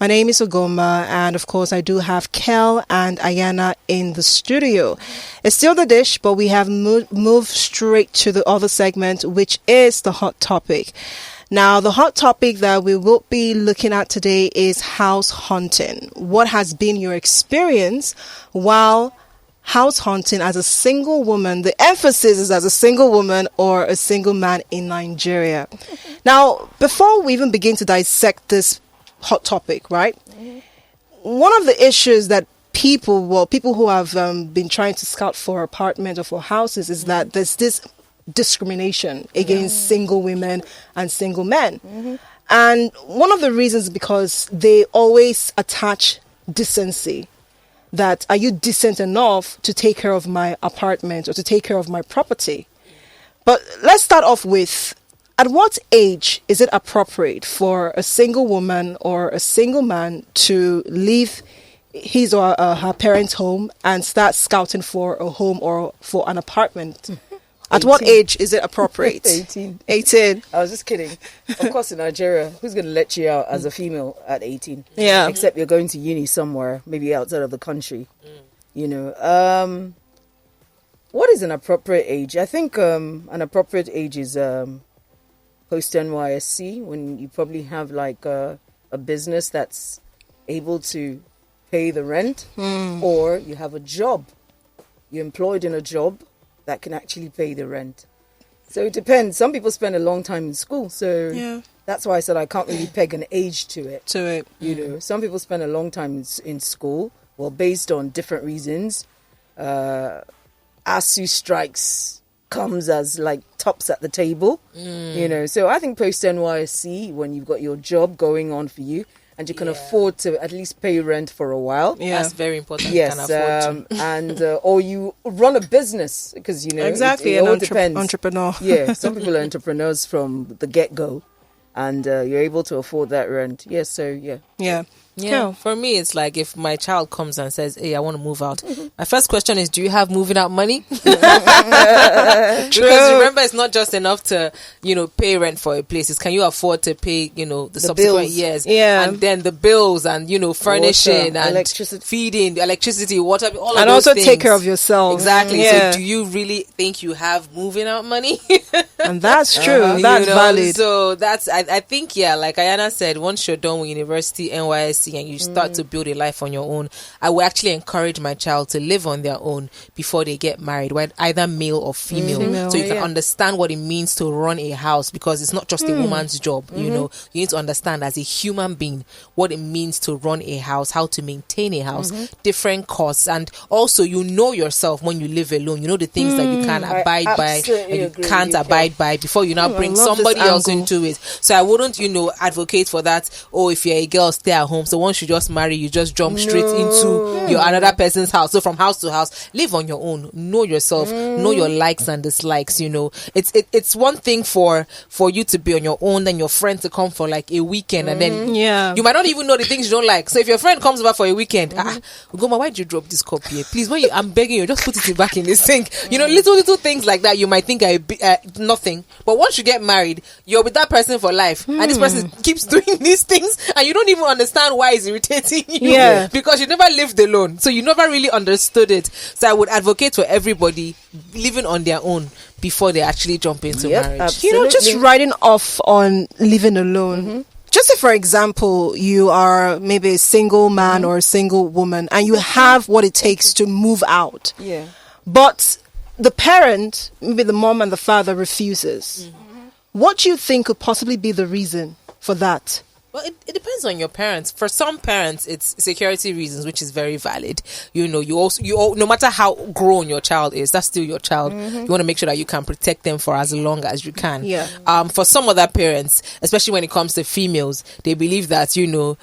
My name is Ogoma, and of course I do have Kel and Ayana in the studio. It's still the dish, but we have moved straight to the other segment, which is the hot topic. Now, the hot topic that we will be looking at today is house hunting. What has been your experience while house hunting as a single woman? The emphasis is as a single woman or a single man in Nigeria. Now, before we even begin to dissect this hot topic, right? One of the issues that people who have been trying to scout for apartments or for houses is that there's this discrimination against single women and single men. And one of the reasons is because they always attach decency. That are you decent enough to take care of my apartment or to take care of my property? But let's start off with, at what age is it appropriate for a single woman or a single man to leave his or her parents' home and start scouting for a home or for an apartment? At 18. What age is it appropriate? 18. 18. I was just kidding. Of course, in Nigeria, who's going to let you out as a female at 18? Yeah. Except you're going to uni somewhere, maybe outside of the country. You know. What is an appropriate age? I think an appropriate age is post NYSC, when you probably have like a business that's able to pay the rent, or you have a job. You're employed in a job that can actually pay the rent. So it depends. Some people spend a long time in school, so that's why I said I can't really peg an age to it. You know, some people spend a long time in school, well, based on different reasons. ASU strikes comes as like tops at the table, you know. So I think post NYSC, when you've got your job going on for you, and you can afford to at least pay rent for a while. Yeah, that's very important. Yes, you can afford to. And or you run a business, because you know Exactly, it all depends. Entrepreneur. Yeah, some people are entrepreneurs from the get-go, and you're able to afford that rent. Yes, so Yeah. Yeah, for me, it's like if my child comes and says, "Hey, I want to move out." My first question is, "Do you have moving out money?" Because remember, it's not just enough to, pay rent for a place. It's, can you afford to pay, the subsequent bills. years, and then the bills, and furnishing, water, and electricity. feeding, electricity, water, all of and those also things. take care of yourself. Exactly. Yeah. So, do you really think you have moving out money? And that's true. That's valid. So that's, I think, like Ayana said, once you're done with university, NYSC, and you start to build a life on your own, I would actually encourage my child to live on their own before they get married, either male or female. So you can understand what it means to run a house, because it's not just a woman's job. You need to understand as a human being what it means to run a house, how to maintain a house, different costs, and also yourself when you live alone. You know the things that you can abide by and you can't abide by before you now bring somebody else into it. So I wouldn't, advocate for that. Oh, if you're a girl, stay at home. So once you just marry, you just jump straight into your another person's house. So from house to house, live on your own. Know yourself. Know your likes and dislikes. It's one thing for you to be on your own, then your friend to come for like a weekend, and then you might not even know the things you don't like. So if your friend comes over for a weekend, Goma, why did you drop this cup here? Please, I'm begging you, just put it back in the sink. Little things like that you might think are nothing, but once you get married, you're with that person for life, and this person keeps doing these things, and you don't even understand why it's irritating you, because you never lived alone, so you never really understood it. So I would advocate for everybody living on their own before they actually jump into marriage. Absolutely. Just riding off on living alone. Just say, for example, you are maybe a single man or a single woman, and you have what it takes to move out. Yeah. But the parent, maybe the mom and the father, refuses. What do you think could possibly be the reason for that? Well, it depends on your parents. For some parents, it's security reasons, which is very valid. You no matter how grown your child is, that's still your child. You want to make sure that you can protect them for as long as you can. Yeah. For some other parents, especially when it comes to females, they believe that,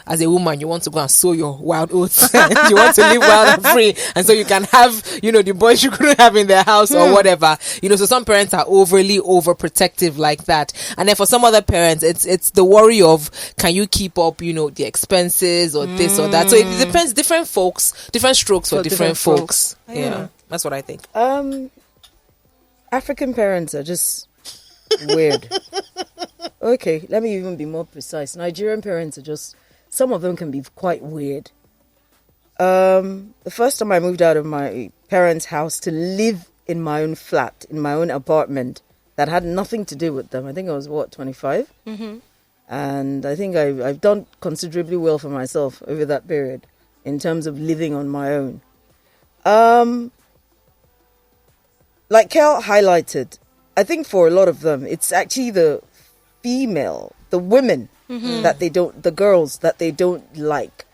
as a woman, you want to go and sow your wild oats. You want to live wild and free. And so you can have, the boys you couldn't have in their house or whatever. So some parents are overly overprotective like that. And then for some other parents, it's the worry of, can you keep up, the expenses or this or that. So it depends. Different strokes for different folks. Yeah, that's what I think. African parents are just weird. Okay, let me even be more precise. Nigerian parents are just some of them can be quite weird. The first time I moved out of my parents' house to live in my own flat, in my own apartment, that had nothing to do with them. I think I was, 25? Mm-hmm. And I think I've done considerably well for myself over that period in terms of living on my own. Like Kel highlighted, I think for a lot of them, it's actually the women that the girls that they don't like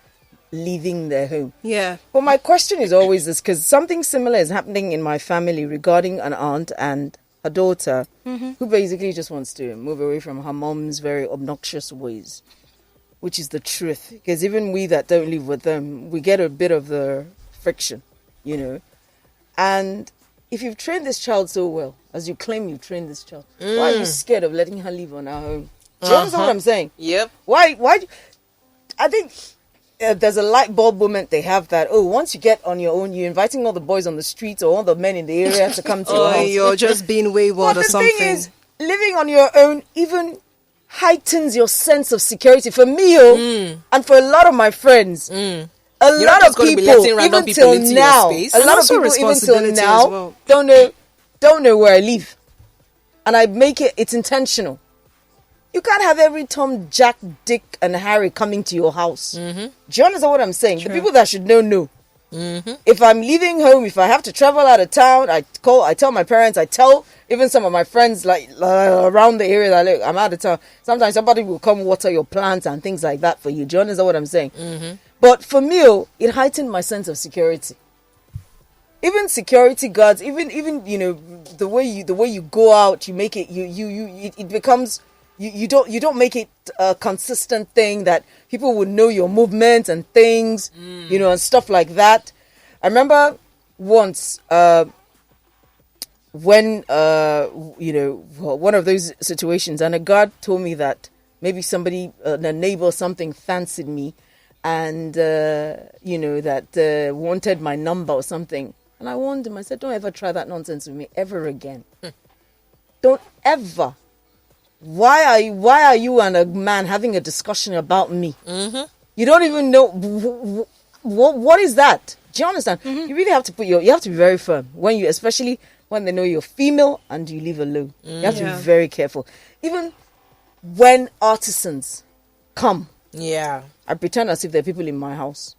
leaving their home. Yeah. But my question is always this, because something similar is happening in my family regarding an aunt and a daughter who basically just wants to move away from her mom's very obnoxious ways, which is the truth. Because even we that don't live with them, we get a bit of the friction, you know. And if you've trained this child so well, as you claim you've trained this child, why are you scared of letting her live on her own? Do you understand what I'm saying? Yep. Why? I think there's a light bulb moment they have that, once you get on your own, you're inviting all the boys on the street or all the men in the area to come to your house. You're just being wayward But or the something. thing is, living on your own even heightens your sense of security. For me, and for a lot of my friends, a not lot just of gonna be people, letting random even people till into your now, space. a And lot of also people even till responsibility as now well. don't know where I live, and I make it's intentional. You can't have every Tom, Jack, Dick, and Harry coming to your house. Do you understand what I'm saying? The people that should know. If I'm leaving home, if I have to travel out of town, I tell my parents, I tell even some of my friends like around the area that, look, I'm out of town. Sometimes somebody will come water your plants and things like that for you. Do you understand what I'm saying? But for me, it heightened my sense of security. Even security guards, even you know, the way you go out, you make it it becomes. You don't make it a consistent thing that people would know your movements and things, you know, and stuff like that. I remember once when you know, one of those situations, and a guard told me that maybe somebody, a neighbor or something, fancied me, and you know, that wanted my number or something. And I warned him. I said, "Don't ever try that nonsense with me ever again. Don't ever." Why are you and a man having a discussion about me? You don't even know what is that? Do you understand? You really have to you have to be very firm especially when they know you're female and you live alone. You have to be very careful. Even when artisans come, I pretend as if there are people in my house.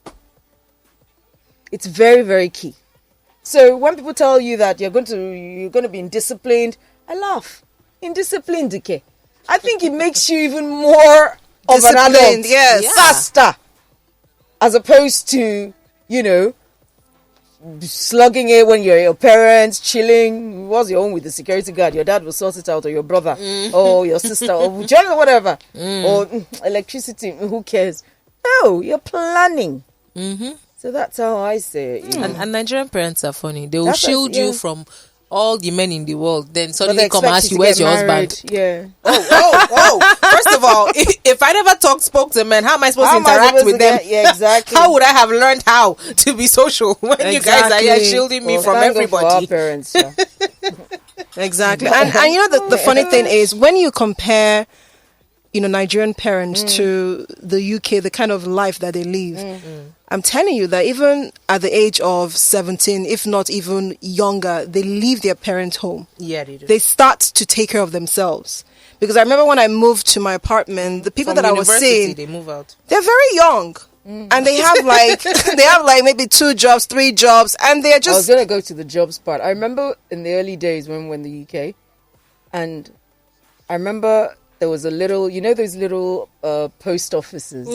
It's very, very key. So when people tell you that you're going to be indisciplined, I laugh. Indisciplined, okay. I think it makes you even more of an adult, faster, as opposed to, you know, slugging it when you're your parents, chilling. What's your own with the security guard? Your dad will sort it out, or your brother, or your sister, or whatever, or electricity. Who cares? No, you're planning. So that's how I say it. You know? And Nigerian parents are funny. They will That's shield you yeah. from all the men in the world. Then But suddenly they come and expect ask you, to where's get your married. husband? Yeah. Oh. First of all, if I never spoke to men, how am I supposed to How am I interact supposed with to them? get- yeah, exactly. How would I have learned how to be social when you guys are here Exactly. shielding me Well, from thank God for our everybody? parents. Yeah. Exactly. And you know, the funny thing is, when you compare, you know, Nigerian parents to the UK, the kind of life that they live, I'm telling you that even at the age of 17, if not even younger, they leave their parents' home. Yeah, they do. They start to take care of themselves. Because I remember when I moved to my apartment, the people From that I was university, seeing, they move out. they're very young. And they have like maybe 2 jobs, 3 jobs, and they're I was just going to go to the jobs part. I remember in the early days when we were in the UK, and I remember there was a little, you know, those little post offices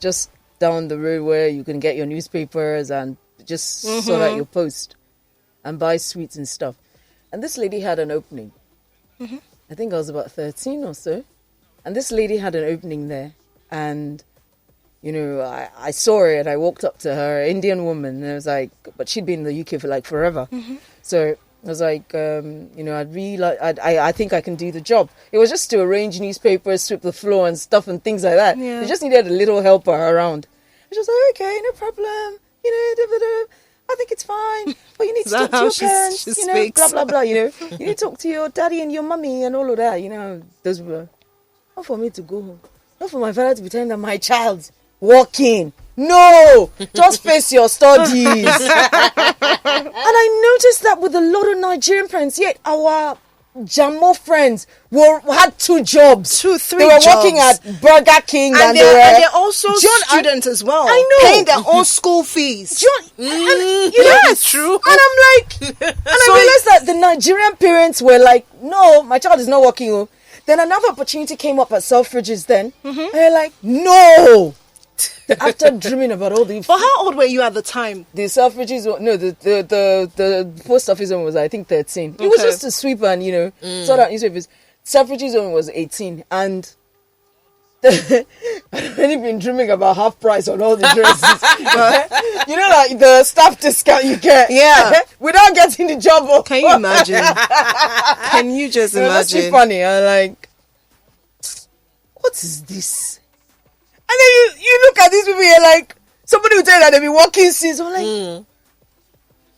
just down the road where you can get your newspapers and just sort out your post and buy sweets and stuff. And this lady had an opening. I think I was about 13 or so. And this lady had an opening there. And, you know, I saw her and I walked up to her, Indian woman. And I was like, but she'd been in the UK for like forever. So I was like, you know, I'd really like, I think I can do the job. It was just to arrange newspapers, sweep the floor and stuff and things like that. Yeah. They just needed a little helper around. And she was like, okay, no problem. You know, I think it's fine. But you need to talk to your parents, she you know, speaks? blah, blah, blah, you know. You need to talk to your daddy and your mummy and all of that, you know. Those were, not for me to go home. Not for my father to pretend that my child working. No, just face your studies. And I noticed that with a lot of Nigerian parents, yet our Jamo friends had 2 jobs. 2, 3 They were jobs. working at Burger King And they're also students as well. I know. Paying their own school fees. Yes, true. And I'm like, and I realized that the Nigerian parents were like, no, my child is not working. Oh. Then another opportunity came up at Selfridges then. And they're like, no. After dreaming about all the... But how old were you at the time? The Selfridges, no, the post office one was, I think, 13. It was just to sweep and, sort out newspapers. Selfridges one was 18. And I'd already been dreaming about half price on all the dresses. Like the staff discount you get. Yeah. Without getting the job. Can you imagine? Can you just That's too imagine? funny. I'm like, what is this? And then you look at these people, you're like, somebody will tell you that they've been working since. I'm like,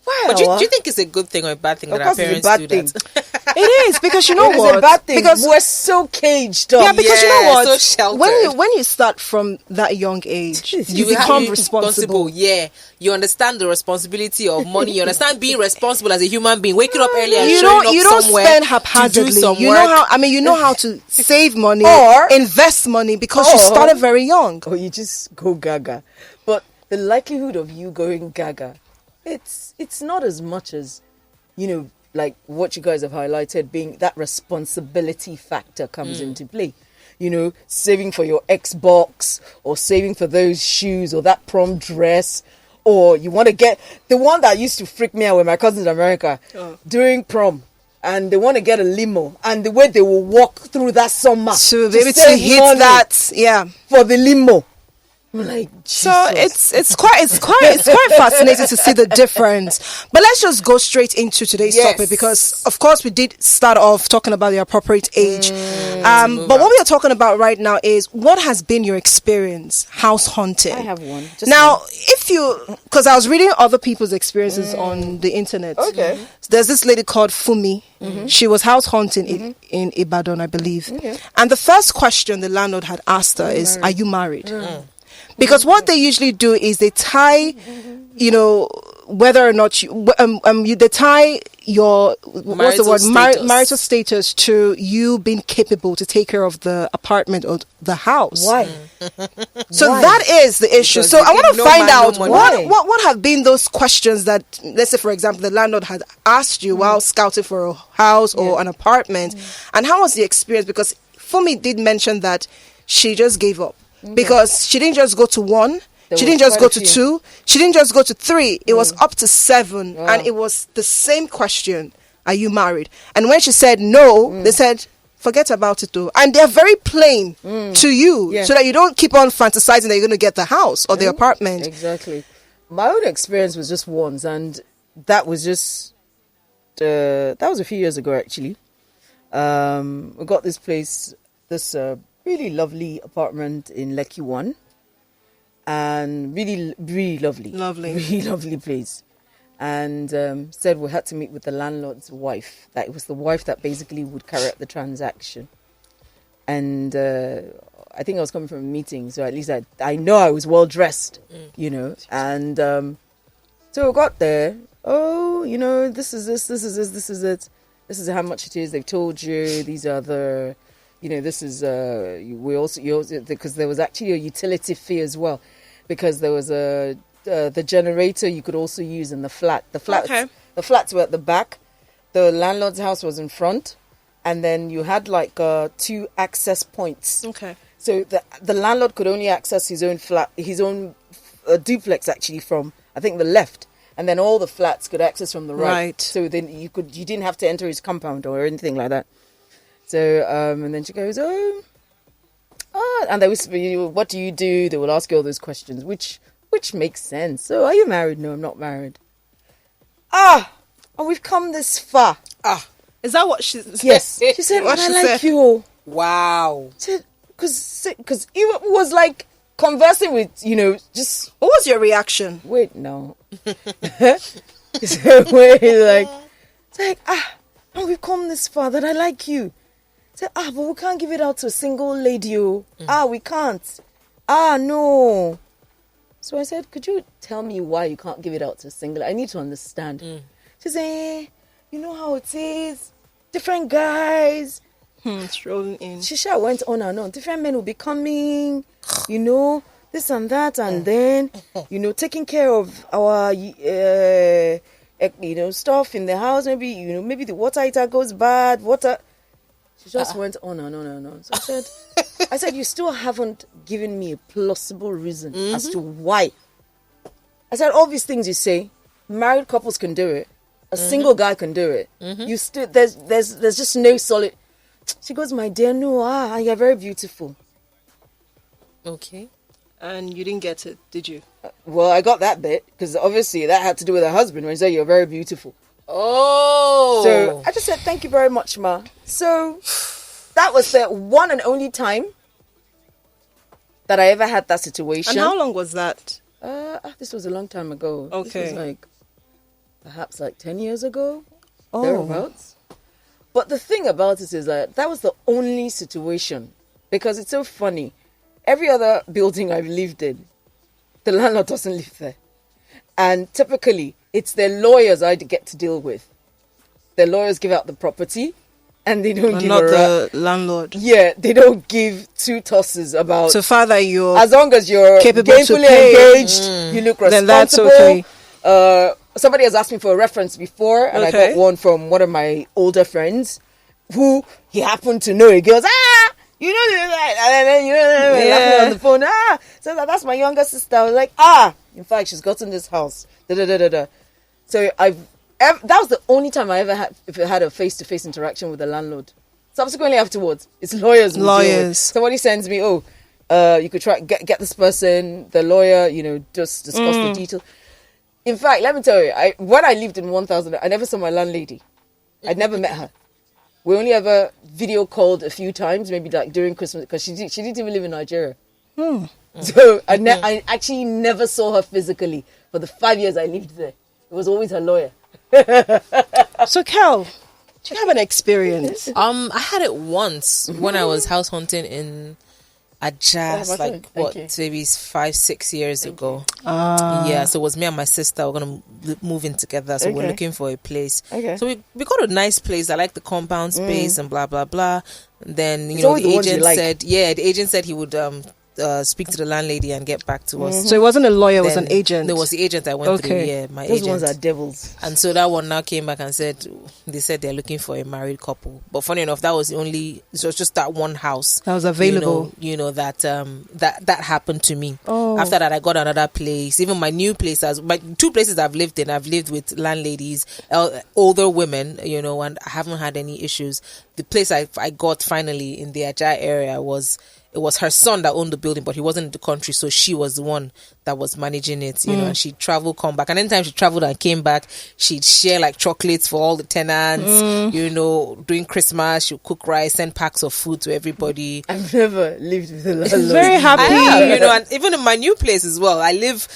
why? But do you think it's a good thing or a bad thing that our parents do that? It is, because you know It's what? a bad thing. Because We're so caged up. yeah, because you know Yeah, what? so sheltered. when you start from that young age, you have become to be responsible. Yeah, you understand the responsibility of money. You understand being responsible as a human being. Waking up early and You showing don't up somewhere spend to do haphazardly. some You work. know how you know how to save money Or- invest money because you or- started very young. Or you just go gaga. But the likelihood of you going gaga, it's not as much as, like what you guys have highlighted, being that responsibility factor comes into play. Saving for your Xbox or saving for those shoes or that prom dress, or you want to get the one that used to freak me out with my cousins in America during prom. And they want to get a limo, and the way they will walk through that summer To be able to save hit money that, yeah. for the limo. I'm like, So Jesus. it's quite fascinating to see the difference. But let's just go straight into today's Yes. topic, because of course we did start off talking about the appropriate age. But what we are talking about right now is, what has been your experience house hunting? I have one. Just Now, because I was reading other people's experiences on the internet. Okay. There's this lady called Fumi. She was house hunting in Ibadan, I believe. Okay. And the first question the landlord had asked her is, "Are you married?" Because what they usually do is they tie, whether or not they tie your what's the word marital status to you being capable to take care of the apartment or the house. Why? So Why? that is the issue. Because So I want to no find man, no out money. Why? what have been those questions that, let's say for example, the landlord had asked you while scouting for a house or an apartment, and how was the experience? Because Fumi did mention that she just gave up because she didn't just go to one. She didn't just go to 2. She didn't just go to 3. It was up to 7. Wow. And it was the same question. Are you married? And when she said no, they said, forget about it though. And they're very plain to you, Yeah. so that you don't keep on fantasizing that you're going to get the house or the apartment. Exactly. My own experience was just once, and that was just that was a few years ago actually. We got this place, this really lovely apartment in Lekki 1. And really, really lovely. Really lovely place. And said we had to meet with the landlord's wife. That it was the wife that basically would carry out the transaction. And I think I was coming from a meeting, so at least I know I was well dressed, And so we got there. Oh, this is this is this, this is it. This is how much it is. They've told you. These are the, this is you also because there was actually a utility fee as well, because there was the generator you could also use in the flat. The flats were at the back. The landlord's house was in front, and then you had like 2 access points. Okay. So the landlord could only access his own flat, his own duplex actually from, I think, the left, and then all the flats could access from the right. So then you didn't have to enter his compound or anything like that. So and then she goes, and they whisper, what do you do? They will ask you all those questions, which makes sense. So are you married? No, I'm not married. And we've come this far. Is that what she said? Yes. She said, What I she like said? you. Wow. Because it was like conversing with, just, What was your reaction? wait, no. So wait, it's like, and we've come this far that I like you. Say, but we can't give it out to a single lady. We can't. no. So I said, could you tell me why you can't give it out to a single? I need to understand. She said, you know how it is. Different guys. Strolling in. Shisha went on and on. Different men will be coming, this and that, and then, taking care of our, stuff in the house. Maybe the water heater goes bad. She just went on and on and on. So I said, you still haven't given me a plausible reason as to why. I said, all these things you say, married couples can do it. A single guy can do it. You still there's just no solid. She goes, my dear, no, you're very beautiful. Okay. And you didn't get it, did you? Well, I got that bit because obviously that had to do with her husband when he said you're very beautiful. Oh. So I just said, thank you very much, ma. So that was the one and only time that I ever had that situation. And how long was that? This was a long time ago. Okay. This was perhaps 10 years ago. Oh. Thereabouts. But the thing about it is that was the only situation, because it's so funny. Every other building I've lived in, the landlord doesn't live there. And typically, it's their lawyers I get to deal with. Their lawyers give out the property, and they don't give not the landlord. Yeah, they don't give two tosses about. So far that you're as long as you're capable gainfully to pay, engaged, you look responsible. then that's okay. Somebody has asked me for a reference before, and I got one from one of my older friends, who he happened to know. He goes, you know that, and then laughing on the phone. So that's my younger sister. I was like, in fact, she's gotten this house. So that was the only time I ever had a face-to-face interaction with the landlord. Subsequently, afterwards, it's lawyers. Somebody sends me, you could try get this person, the lawyer, just discuss the details. In fact, let me tell you, when I lived in 1000, I never saw my landlady. I'd never met her. We only ever video called a few times, maybe during Christmas, because she didn't even live in Nigeria. So I actually never saw her physically for the 5 years I lived there. It was always her lawyer. So, Kel, do you have an experience? I had it once when I was house hunting in Ajas, maybe 5-6 years ago. Yeah, so it was me and my sister. We're gonna move in together, so we're looking for a place. So we got a nice place. I like the compound space and blah blah blah. And then the agent said he would speak to the landlady and get back to us. So it wasn't a lawyer, it was an agent. There was the agent I went through. Yeah, my Those agent. Those ones are devils. And so that one now came back and said they're looking for a married couple. But funny enough, it was just that one house that was available. That happened to me. Oh. After that, I got another place. Even my new place, my 2 places I've lived in, I've lived with landladies, older women, and I haven't had any issues. The place I got finally in the Ajah area it was her son that owned the building, but he wasn't in the country, so she was the one that was managing it, and she'd travel, come back. And anytime she traveled and came back, she'd share chocolates for all the tenants, during Christmas, she'd cook rice, send packs of food to everybody. I've never lived with a landlord. Very happy. I have, and even in my new place as well, I live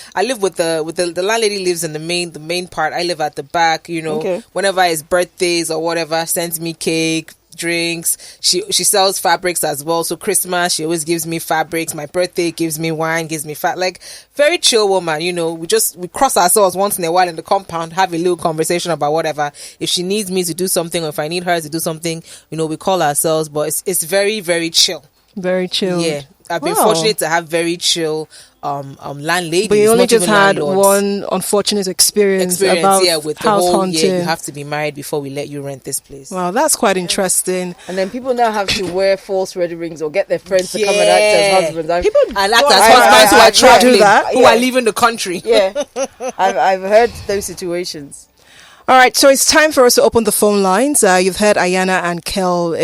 with the landlady lives in the main part. I live at the back, whenever it's birthdays or whatever, sends me cake, drinks. She sells fabrics as well, so Christmas she always gives me fabrics, my birthday gives me wine, gives me very chill woman. We cross ourselves once in a while in the compound, have a little conversation about whatever. If she needs me to do something or if I need her to do something, we call ourselves, but it's very, very chill. Very chill. Yeah, I've been fortunate to have very chill landladies. But you only just had one unfortunate experience about with the house whole hunting. you have to be married before we let you rent this place. Wow, that's quite interesting. And then people now have to wear false wedding rings or get their friends to come and act as husbands. People act as husbands who are traveling, who are leaving the country. Yeah, I've heard those situations. All right, so it's time for us to open the phone lines. You've heard Ayana and Kel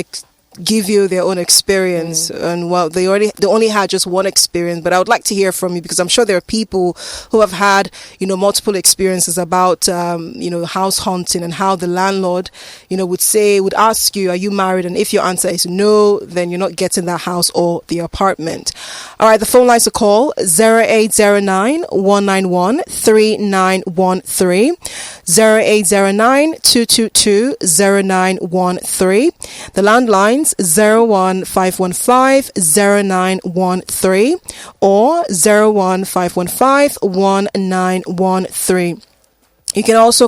give you their own experience, and they only had just one experience, but I would like to hear from you, because I'm sure there are people who have had multiple experiences about house hunting, and how the landlord would ask you, are you married? And if your answer is no, then you're not getting that house or the apartment. All right, the phone lines to call 0809 191 3913, 0809 222 0913. The landline lines 015150913 or 015151913. You can also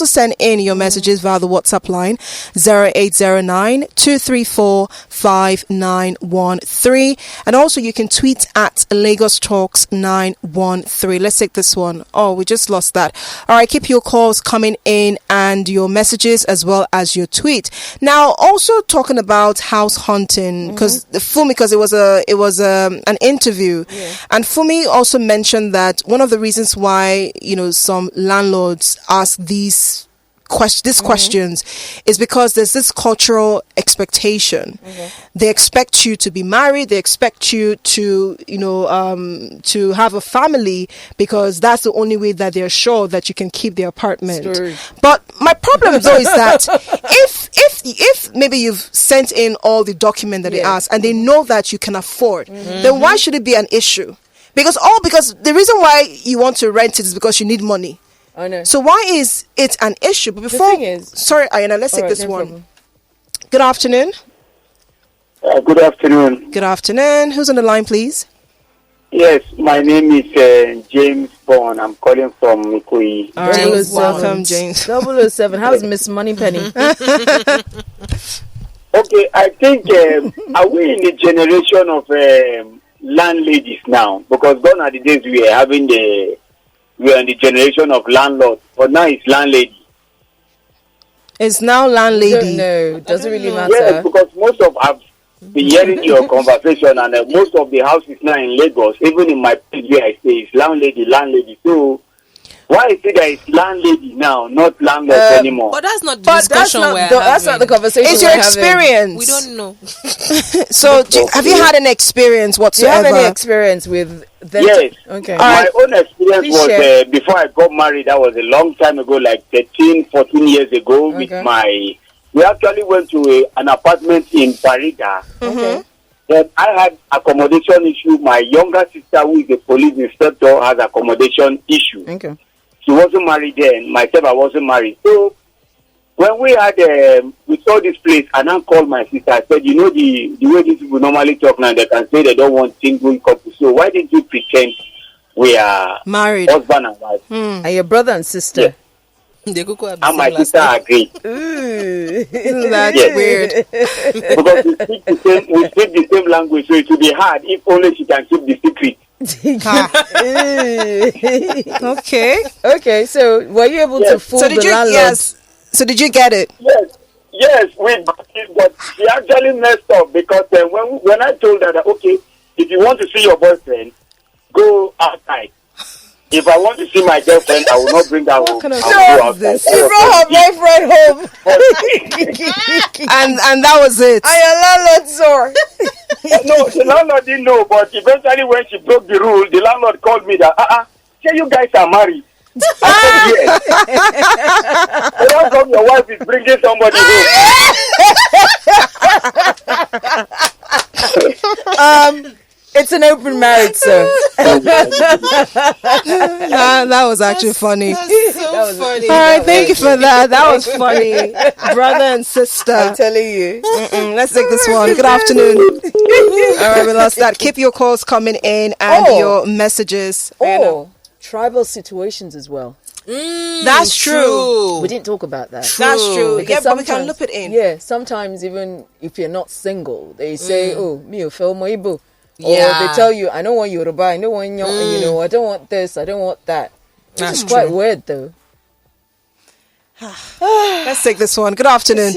send in your messages via the WhatsApp line 0809-234-5913. And also you can tweet at Lagos Talks 913. Let's take this one. Oh, we just lost that. All right, keep your calls coming in and your messages as well as your tweet. Now, also talking about house hunting, because it was an interview, and Fumi also mentioned that one of the reasons why some landlords ask these questions is because there's this cultural expectation. They expect you to be married. They expect you to to have a family, because that's the only way that they're sure that you can keep the apartment. But my problem though is that if maybe you've sent in all the documents that they ask and they know that you can afford, then why should it be an issue? Because the reason why you want to rent it is because you need money. I know. So why is it an issue? But sorry, Ayana, let's take this one. Problem. Good afternoon. Good afternoon. Good afternoon. Who's on the line, please? Yes, my name is James Bond. I'm calling from Mikui. All right, James, welcome, James. 007. How's Miss Moneypenny? Okay, I think are we in the generation of landladies now? Because gone are the days we are in the generation of landlords, but now it's landlady. It's now landlady. No, doesn't really matter. Yes, because most of I've been hearing your conversation, and most of the houses now in Lagos, even in my place where I stay, is landlady. So why is it that it's landlady now, not landlord anymore? But that's not the discussion that's not the conversation. It's your experience. We don't know. So have you had an experience Do you whatsoever? have any experience with them? Yes. Okay. My own experience Please was share. before I got married. That was a long time ago, like 13, 14 years ago. Okay. We actually went to an apartment in Parida. Okay. Then I had accommodation issue. My younger sister, who is a police inspector, has accommodation issue. Okay. She wasn't married then. Myself, I wasn't married. So when we saw this place, and I called my sister. I said, the way these people normally talk now, they can say they don't want single couples. So why did you pretend we are Married. husband and wife? And your brother and sister? Yes. And my sister agreed. Ooh. That's Yes. weird. Because we speak the same language, so it will be hard if only she can keep the secret. Okay. Okay, so were you able to fool the landlord? Yes. So did you get it? Yes, but she actually messed up because when I told her that, okay, if you want to see your boyfriend, go outside. If I want to see my girlfriend, I will not bring her home. kind of I will show go outside. She brought her boyfriend home. And that was it. And your landlord saw. No, the landlord didn't know, but eventually when she broke the rule, the landlord called me that, say you guys are married. I said yes. So how come your wife is bringing somebody home? It's an open marriage, sir. That was actually funny. So funny. All right, thank you for that. That was funny. Brother and sister. I'm telling you. Let's take this one. Good afternoon. All right, we lost that. Keep your calls coming in and your messages. Oh, tribal situations as well. That's true. We didn't talk about that. That's true. Because Yeah, but we can sometimes- loop it in. Yeah, sometimes even if you're not single, they say, "Oh, me o feel mo Igbo." Or Yeah. they tell you, "I don't want Yoruba, I don't want I don't want this, I don't want that." That's It's quite true. weird, though. Let's take this one. Good afternoon.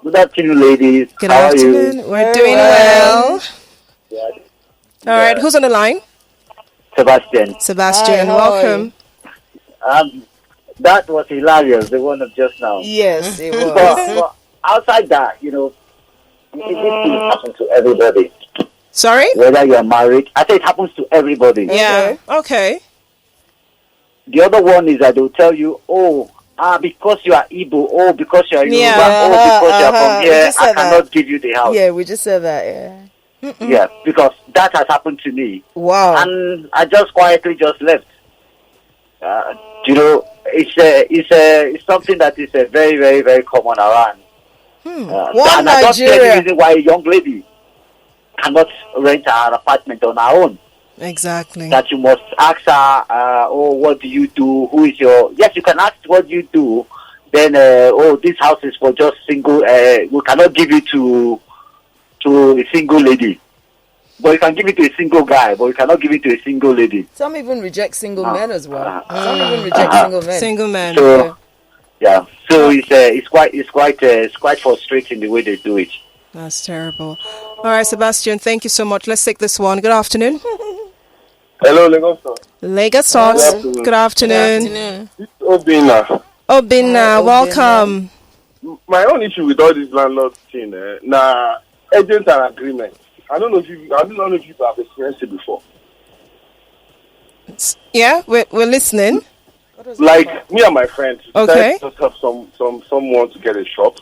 Good afternoon, ladies. Good How afternoon. are We're doing well. you? All right, who's on the line? Sebastian. Sebastian, Hi, how are welcome. That was hilarious, the one of just now. Yes, it was. But outside that, these things happen to everybody. Sorry? Whether you are married, I say it happens to everybody. Yeah. Okay. The other one is that they'll tell you, because you are Igbo, because you are Yoruba, Yeah. because you are from We here, just I said that. cannot give you the house. Yeah, we just said that, yeah. Yeah, because that has happened to me. Wow. And I just quietly just left. It's something that is very, very, very common around. One and I don't see Nigeria. any reason why a young lady cannot rent her apartment on her own. Exactly. That you must ask her, what do you do? Who is your... Yes, you can ask what you do. Then, this house is for just single... we cannot give it to a single lady. But you can give it to a single guy, but you cannot give it to a single lady. Some even reject single men as well. Some even reject single men. Single man. So, so it's quite frustrating the way they do it. That's terrible. All right, Sebastian, thank you so much. Let's take this one. Good afternoon. Hello, Lagos. Lagos Sauce. Good afternoon. It's Obina. Obina, welcome. My own issue with all this landlord thing, now agent and agreement. I don't know if you have experienced it before. Yeah, we're listening. Like me and my friends, Okay. just have someone to get a shop.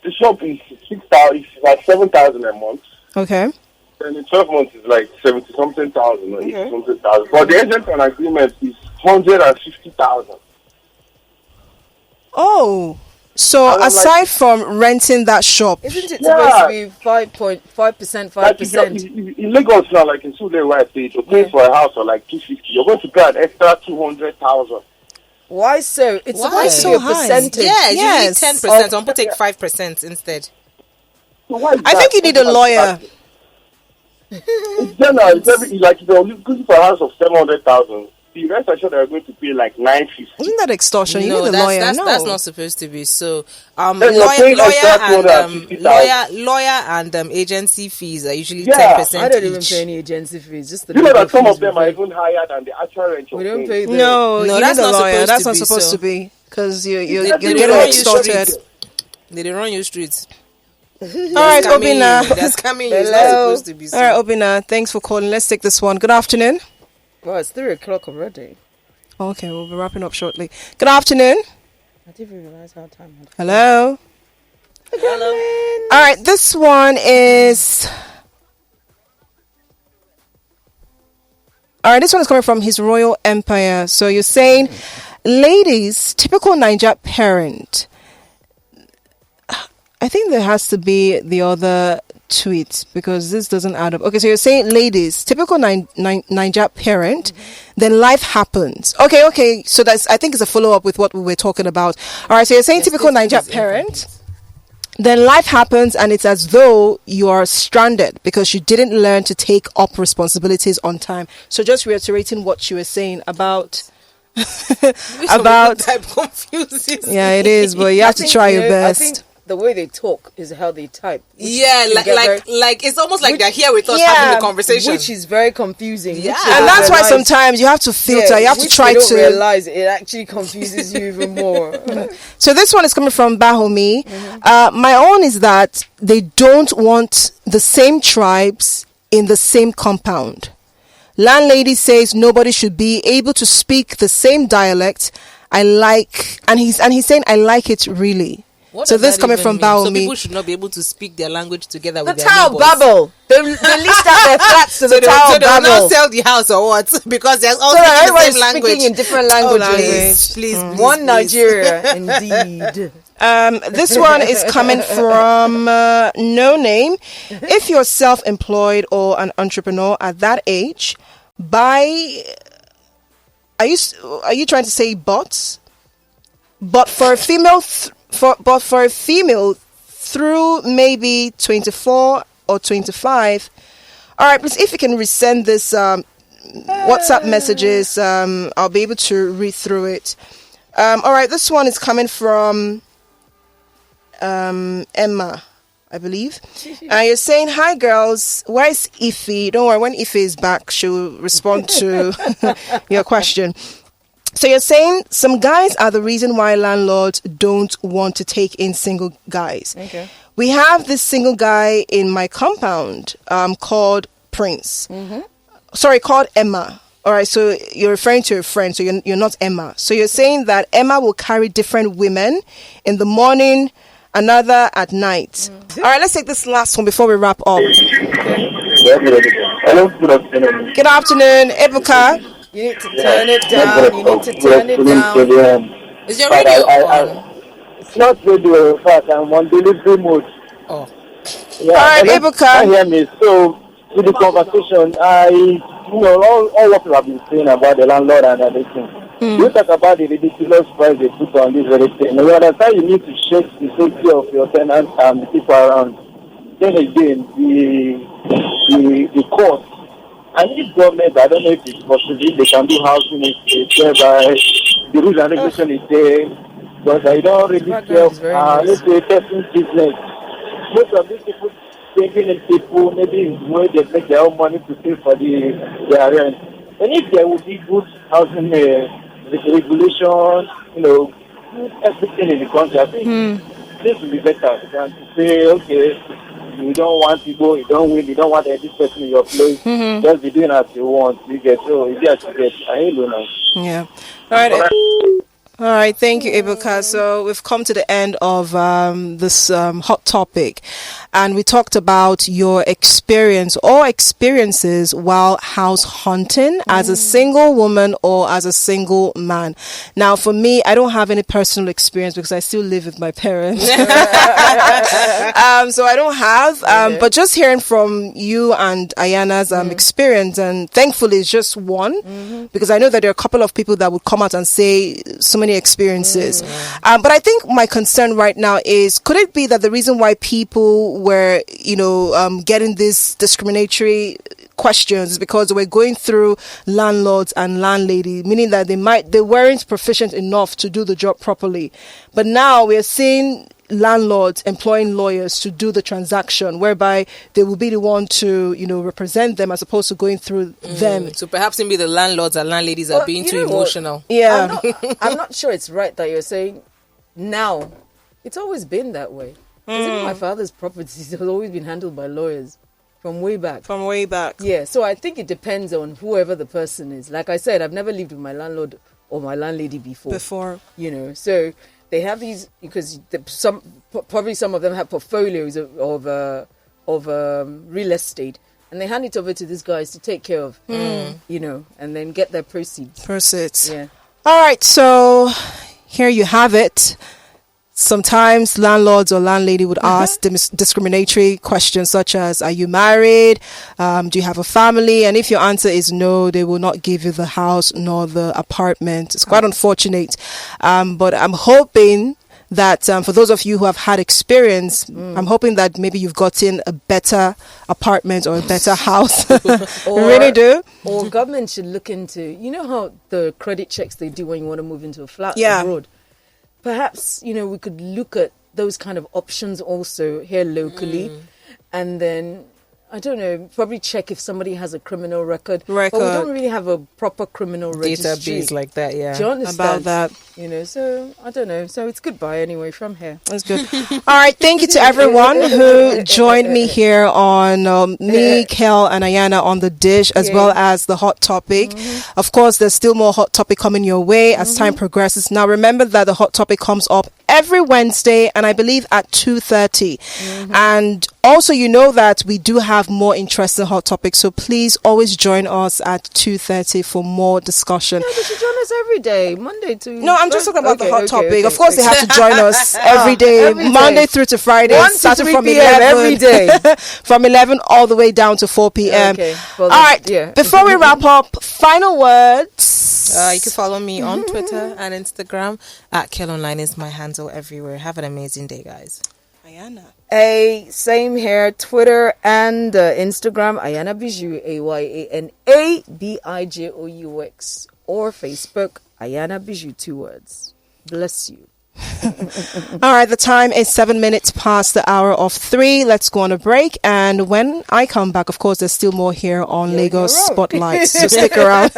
The shop is 6,000. It's like 7,000 a month. Okay. And in 12 months, it's like 70-something thousand or 80-something thousand. But the agent and agreement is 150,000. Oh, so I'm aside from renting that shop, Isn't it supposed to be 5.5%, Like 5%? in Lagos now, like in Sule, where I stay, to pay for a house or like 250, you're going to pay an extra 200,000. Why so? It's Why? supposed to So be a high. percentage. Yeah, it's Yes. usually 10%. Some people take 5% instead. So why is I think you need a lawyer. It's general. It's like if you're looking for a house of 700,000, the rest assured they're going to pay like 950. Isn't that extortion? You No, need a lawyer. that's No. not supposed to be. So, Then you're paying extra 250,000. lawyer and agency fees are usually Yeah, 10% I don't even each. pay any agency fees. Just the You know legal that some fees of them we are pay. even higher than the actual rent you're We don't paying. pay the... No, No, you that's need a not lawyer. supposed That's to not be supposed so. to be because you're They getting run you extorted. streets. They run you streets. All right, Obina. That's coming. It's not Hello. supposed to be so. All right, Obina. Thanks for calling. Let's take this one. Good afternoon. Well, it's 3 o'clock already. Okay, we'll be wrapping up shortly. Good afternoon. I didn't even realize how time had Hello. Hello. All right, this one is. All right, this one is coming from His Royal Empire. So you're saying, ladies, typical Niger parent. I think there has to be the other tweet because this doesn't add up. Okay, so you're saying, ladies, typical Niger parent, then life happens. Okay. So that's, I think, it's a follow up with what we were talking about. All right, so you're saying typical Niger parent. Then life happens and it's as though you are stranded because you didn't learn to take up responsibilities on time. So just reiterating what you were saying about about Type confuses. yeah, it is, but you have to try your I think best. the way they talk is how they type. Yeah, you like get like it's almost like they're here with us yeah, having a conversation. Which is very confusing. Yeah. Which they And that's why realize- sometimes you have to filter. You have to which try they don't to. realize it actually confuses you even more. So this one is coming from Bahomi. My own is that they don't want the same tribes in the same compound. Landlady says nobody should be able to speak the same dialect. And he's saying I like it really. What So does this that coming even from mean? So Baomi. people should not be able to speak their language together The with their Tower neighbors. Babel. They list out their flats to the So Tower they will not Babel. sell the house or what? Because there's all So that the everybody's same language. speaking in different Oh, languages. please, One Nigeria, indeed. This one is coming from No Name. If you're self-employed or an entrepreneur at that age, are you trying to say bots? But for a female, for a female through maybe 24 or 25. All right, please, if you can resend this WhatsApp messages, I'll be able to read through it. All right, this one is coming from Emma, I believe. You're saying, hi girls, where's Ife? Don't worry, when Ife is back, she'll respond to your question. So you're saying some guys are the reason why landlords don't want to take in single guys. Okay. We have this single guy in my compound called Prince. Sorry, called Emma. All right, so you're referring to a friend, so you're not Emma. So you're saying that Emma will carry different women in the morning, another at night. All right, let's take this last one before we wrap up. Hello, good afternoon. Good afternoon, Ebuka. You need to turn it down. You need to turn it down. Is your radio on? Not radio, in fact, I'm on delivery mode. Oh. Yeah, All right, but don't- Ebuka. don't hear me. So, with the conversation, all what we have been saying about the landlord and everything. You talk about the ridiculous price they put on this very thing. You understand you need to check the safety of your tenants and the people around. Then again, the cost. And if government, I don't know if it's possible, if they can do housing estates whereby the rules and regulation is there, but I don't really Background is very care. nice. Let's say person business. Most of these people taking in people, maybe where they make their own money to pay for their rent. And if there would be good housing regulation, everything in the country, I think this would be better than to say, okay, you don't want people, you don't want this person in your place, just be doing as you want. You get so easy as you get. I don't know. Yeah. All right. Thank you, Ebuka. So we've come to the end of this hot topic, and we talked about your experience or experiences while house hunting as a single woman or as a single man. Now, for me, I don't have any personal experience because I still live with my parents. So I don't have, but just hearing from you and Ayana's experience, and thankfully it's just one, because I know that there are a couple of people that would come out and say so many experiences. But I think my concern right now is, could it be that the reason why people were, getting these discriminatory questions is because they were going through landlords and landlady, meaning that they weren't proficient enough to do the job properly. But now we're seeing landlords employing lawyers to do the transaction, whereby they will be the one to represent them as opposed to going through them. So perhaps maybe the landlords and landladies are being too emotional. Yeah. I'm not sure it's right that you're saying now. It's always been that way. 'Cause even my father's properties have always been handled by lawyers from way back. From way back. Yeah, so I think it depends on whoever the person is. Like I said, I've never lived with my landlord or my landlady before. So they have these, because probably some of them have portfolios of real estate, and they hand it over to these guys to take care of, and then get their proceeds. Yeah. All right, so here you have it. Sometimes landlords or landlady would ask discriminatory questions such as, are you married? Do you have a family? And if your answer is no, they will not give you the house nor the apartment. It's quite unfortunate. But I'm hoping that for those of you who have had experience, I'm hoping that maybe you've gotten a better apartment or a better house. Really do. Or government should look into, how the credit checks they do when you want to move into a flat abroad. Perhaps, we could look at those kind of options also here locally. And then, I don't know, probably check if somebody has a criminal record. But we don't really have a proper criminal registry. Database like that, yeah. Do you understand? About that. So I don't know. So it's goodbye anyway from here. That's good. All right. Thank you to everyone who joined me here on me, Kel, and Ayana on the dish, as well as the hot topic. Of course, there's still more hot topic coming your way as time progresses. Now, remember that the hot topic comes up every Wednesday, and I believe at 2:30. And also, that we do have more interesting hot topics, so please always join us at 2:30 for more discussion. No, they should join us every day, Monday to... No, I'm just talking about the hot topic. Of course, they have to join us every day, Monday through to Friday, 1 to starting 3 from p.m. 11 every day. from 11 all the way down to 4 p.m. Okay. All right. Before we wrap up, final words. You can follow me on Twitter and Instagram at Kel Online is my handle everywhere. Have an amazing day, guys. Ayana. Same here, Twitter and Instagram, Ayana Bijou, AYANA or Facebook, Ayana Bijou, 2 words. Bless you. All right, the time is 7 minutes past the hour of 3. Let's go on a break, and when I come back, of course, there's still more here on Lagos Spotlight, so stick around.